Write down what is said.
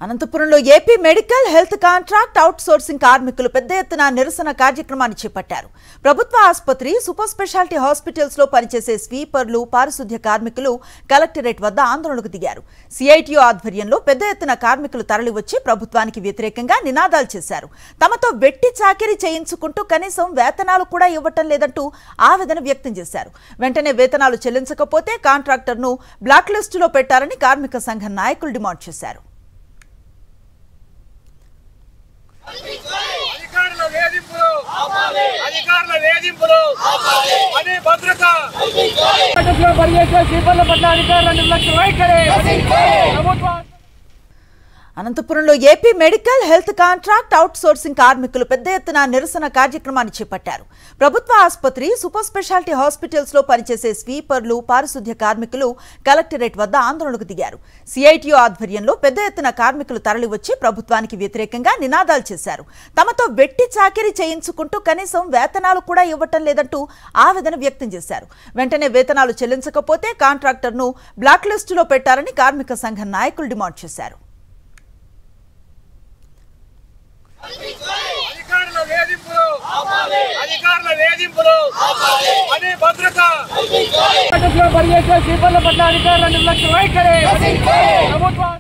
అనంతపురంలో AP medical health contract out sourcing కార్మికులు పెద్ద ఎత్తున నిరసన కార్యక్రమాన్ని చేపట్టారు. ప్రభుత్వ ఆసుపత్రి, సూపర్ స్పెషాలిటీ హాస్పిటల్స్ లో పనిచేసే స్వీపర్లు, పారిశుద్ధ్య కార్మికులు కలెక్టరేట్ వద్ద ఆందోళనకు దిగారు. సిఐటియు ఆధ్వర్యంలో పెద్ద ఎత్తున కార్మికులు తరలివచ్చి ప్రభుత్వానికి వ్యతిరేకంగా నినాదాలు చేశారు. తమతో వెట్టి చాకిరీ చేయించుకుంటూ కనీసం వేతనాలు కూడా ఇవ్వటం లేదంటూ ఆవేదన వ్యక్తం చేశారు. వెంటనే వేతనాలు చెల్లించకపోతే కాంట్రాక్టర్ను బ్లాక్ లిస్టులో పెట్టారని కార్మిక సంఘ నాయకులు డిమాండ్ చేశారు. అధికారుల వేధింపులు అనే భద్రత అనంతపురంలో AP medical health contract out sourcing కార్మికులు పెద్ద ఎత్తున నిరసన కార్యక్రమాన్ని చేపట్టారు. ప్రభుత్వ ఆసుపత్రి, సూపర్ స్పెషాలిటీ హాస్పిటల్స్ లో పనిచేసే స్వీపర్లు, పారిశుద్ధ్య కార్మికులు కలెక్టరేట్ వద్ద ఆందోళనకు దిగారు. సిఐటియు ఆధ్వర్యంలో పెద్ద ఎత్తున కార్మికులు తరలివచ్చి ప్రభుత్వానికి వ్యతిరేకంగా నినాదాలు చేశారు. తమతో వెట్టి చాకిరీ చేయించుకుంటూ కనీసం వేతనాలు కూడా ఇవ్వటం లేదంటూ ఆవేదన వ్యక్తం చేశారు. వెంటనే వేతనాలు చెల్లించకపోతే కాంట్రాక్టర్ను బ్లాక్ లిస్టులో పెట్టారని కార్మిక సంఘ నాయకులు డిమాండ్ చేశారు. అధికారుల వేధింపులు అనే భద్రత పనిచేసే స్వీపర్ల పట్ల అధికారుల నిర్లక్ష్యం వైఖరి ప్రభుత్వం